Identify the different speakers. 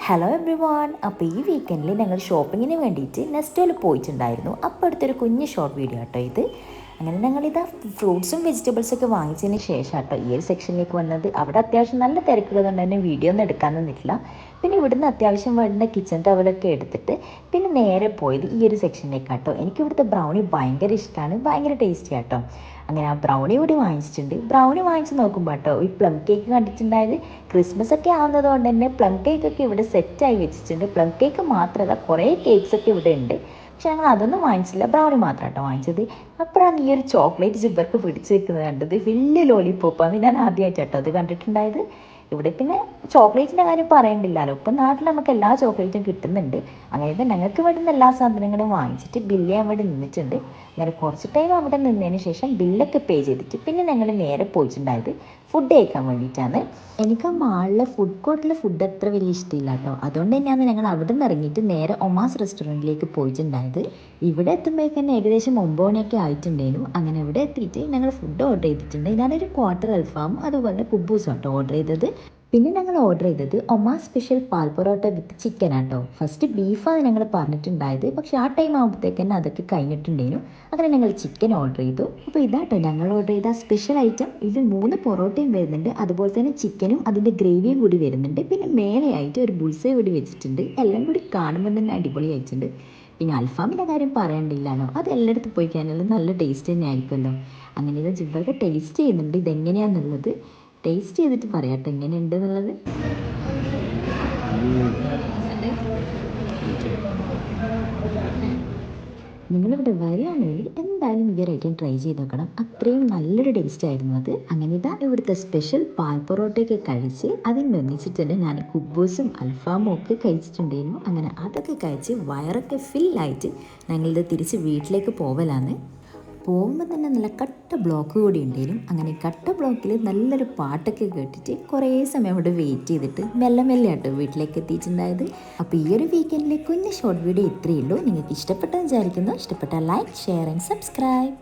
Speaker 1: Hello every one. അപ്പോൾ ഈ വീക്കെൻഡിൽ ഞങ്ങൾ ഷോപ്പിങ്ങിന് വേണ്ടിയിട്ട് നെസ്റ്റോയിൽ പോയിട്ടുണ്ടായിരുന്നു. അപ്പോൾ അടുത്തൊരു കുഞ്ഞ് ഷോർട്ട് വീഡിയോ കേട്ടോ ഇത്. അങ്ങനെ ഞങ്ങളിതാ ഫ്രൂട്ട്സും വെജിറ്റബിൾസൊക്കെ വാങ്ങിച്ചതിന് ശേഷം കേട്ടോ ഈ ഒരു സെക്ഷനിലേക്ക് വന്നത്. അവിടെ അത്യാവശ്യം നല്ല തിരക്കുള്ളതുകൊണ്ട് തന്നെ വീഡിയോ ഒന്നും എടുക്കാൻ നിന്നിട്ടില്ല. പിന്നെ ഇവിടുന്ന് അത്യാവശ്യം വേണ്ട കിച്ചൺ ടവലൊക്കെ എടുത്തിട്ട് പിന്നെ നേരെ പോയത് ഈ ഒരു സെക്ഷനിലേക്ക് കേട്ടോ. എനിക്ക് ഇവിടുത്തെ ബ്രൗണി ഭയങ്കര ഇഷ്ടമാണ്, ഭയങ്കര ടേസ്റ്റി കേട്ടോ. അങ്ങനെ ആ ബ്രൗണി കൂടി വാങ്ങിച്ചിട്ടുണ്ട്. ബ്രൗണി വാങ്ങിച്ച് നോക്കുമ്പോൾ കേട്ടോ ഈ പ്ലം കേക്ക് കണ്ടിട്ടുണ്ടായത്. ക്രിസ്മസ് ഒക്കെ ആവുന്നത് കൊണ്ട് തന്നെ പ്ലം കേക്കൊക്കെ ഇവിടെ സെറ്റായി വെച്ചിട്ടുണ്ട്. പ്ലം കേക്ക് മാത്രമല്ല കുറേ കേക്ക്സൊക്കെ ഇവിടെ ഉണ്ട്. പക്ഷെ ഞങ്ങൾ അതൊന്നും വാങ്ങിച്ചില്ല, ബ്രൗണി മാത്രം കേട്ടോ വാങ്ങിച്ചത്. അപ്പോഴാണ് ഈ ഒരു ചോക്ലേറ്റ് ജിബർക്ക് പിടിച്ച് വെക്കുന്നത് കണ്ടത്. വലിയ ലോലിപ്പോപ്പാണ്, ഞാൻ ആദ്യമായിട്ട് കേട്ടോ അത് കണ്ടിട്ടുണ്ടായത്. ഇവിടെ പിന്നെ ചോക്ലേറ്റിൻ്റെ കാര്യം പറയണ്ടില്ലല്ലോ, ഇപ്പം നാട്ടിൽ നമുക്ക് എല്ലാ ചോക്ലേറ്റും കിട്ടുന്നുണ്ട്. അങ്ങനെ ഞങ്ങൾക്ക് വേണ്ടുന്ന എല്ലാ സാധനങ്ങളും വാങ്ങിച്ചിട്ട് ബില്ല് ചെയ്യാൻ വേണ്ടി നിന്നിട്ടുണ്ട്. അങ്ങനെ കുറച്ച് ടൈം അവിടെ നിന്നതിന് ശേഷം ബില്ലൊക്കെ പേ ചെയ്തിട്ട് പിന്നെ ഞങ്ങൾ നേരെ പോയിട്ടുണ്ടായത് ഫുഡ് കഴിക്കാൻ വേണ്ടിയിട്ടാണ്. എനിക്ക് ആ മാളിലെ ഫുഡ് കോർട്ടിലെ ഫുഡ് അത്ര വലിയ ഇഷ്ടമില്ല കേട്ടോ. അതുകൊണ്ട് തന്നെയാണ് ഞങ്ങൾ അവിടെ നിന്ന് ഇറങ്ങിയിട്ട് നേരെ ഒമാസ് റെസ്റ്റോറൻറ്റിലേക്ക് പോയിട്ടുണ്ടായത്. ഇവിടെ എത്തുമ്പോഴേക്ക് തന്നെ ഏകദേശം 9 മണിയൊക്കെ ആയിട്ടുണ്ടായിരുന്നു. അങ്ങനെ ഇവിടെ എത്തിയിട്ട് ഞങ്ങൾ ഫുഡ് ഓർഡർ ചെയ്തിട്ടുണ്ട്. ഞാനൊരു ക്വാർട്ടർ അൽഫാം അതുപോലെ കുബൂസും കേട്ടോ ഓർഡർ ചെയ്തത്. പിന്നെ ഞങ്ങൾ ഓർഡർ ചെയ്തത് ഒമാ സ്പെഷ്യൽ പാൽ പൊറോട്ട വിത്ത് ചിക്കൻ ആട്ടോ. ഫസ്റ്റ് ബീഫാണ് ഞങ്ങൾ പറഞ്ഞിട്ടുണ്ടായത്, പക്ഷേ ആ ടൈം ആകുമ്പോഴത്തേക്ക് തന്നെ അതൊക്കെ കഴിഞ്ഞിട്ടുണ്ടായിരുന്നു. അങ്ങനെ ഞങ്ങൾ ചിക്കൻ ഓർഡർ ചെയ്തു. അപ്പോൾ ഇതാട്ടോ ഞങ്ങൾ ഓർഡർ ചെയ്ത സ്പെഷ്യൽ ഐറ്റം. ഇതിൽ 3 പൊറോട്ടയും വരുന്നുണ്ട്, അതുപോലെ തന്നെ ചിക്കനും അതിൻ്റെ ഗ്രേവിയും കൂടി വരുന്നുണ്ട്. പിന്നെ മേലെയായിട്ട് ഒരു ബുൾസൈ കൂടി വെച്ചിട്ടുണ്ട്. എല്ലാം കൂടി കാണുമ്പോൾ തന്നെ അടിപൊളിയായിട്ടുണ്ട്. പിന്നെ അൽഫാമിൻ്റെ കാര്യം പറയണ്ടില്ലാണോ, അത് എല്ലായിടത്തും പോയി കഴിഞ്ഞാൽ നല്ല ടേസ്റ്റ് തന്നെ ആയിരിക്കുമല്ലോ. അങ്ങനെ ഇത് ജിബൊക്കെ ടേസ്റ്റ് ചെയ്യുന്നുണ്ട് ഇതെങ്ങനെയാണെന്നുള്ളത്. ടേസ്റ്റ് ചെയ്തിട്ട് പറയാട്ടോ എങ്ങനെയുണ്ട് എന്നുള്ളത്. നിങ്ങളിവിടെ വരികയാണെങ്കിൽ എന്തായാലും ഈ ഒരു ഐറ്റം ട്രൈ ചെയ്ത് നോക്കണം, അത്രയും നല്ലൊരു ടേസ്റ്റ് ആയിരുന്നു അത്. അങ്ങനെ ഇതാ ഇവിടുത്തെ സ്പെഷ്യൽ പാൽ പൊറോട്ടയൊക്കെ കഴിച്ച് അതിനൊന്നിച്ചിട്ട് തന്നെ ഞാൻ കുബൂസും അൽഫാമും ഒക്കെ കഴിച്ചിട്ടുണ്ടായിരുന്നു. അങ്ങനെ അതൊക്കെ കഴിച്ച് വയറൊക്കെ ഫില്ലായിട്ട് ഞങ്ങളിത് തിരിച്ച് വീട്ടിലേക്ക് പോവലാണ്. പോകുമ്പോൾ തന്നെ നല്ല കട്ട ബ്ലോക്ക് കൂടി ഉണ്ടായിരുന്നു. അങ്ങനെ കട്ട ബ്ലോക്കിൽ നല്ലൊരു പാട്ടൊക്കെ കേട്ടിട്ട് കുറേ സമയം അവിടെ വെയിറ്റ് ചെയ്തിട്ട് മെല്ലെ മെല്ലെ ആട്ടോ വീട്ടിലേക്ക് എത്തിയിട്ടുണ്ടായത്. അപ്പോൾ ഈ ഒരു വീക്കെൻഡിലെ കുഞ്ഞ് ഷോർട്ട് വീഡിയോ ഇത്രയേ ഉള്ളൂ. നിങ്ങൾക്ക് ഇഷ്ടപ്പെട്ടെന്ന് വിചാരിക്കുന്നു. ഇഷ്ടപ്പെട്ടാൽ ലൈക്ക്, ഷെയർ ആൻഡ് സബ്സ്ക്രൈബ്.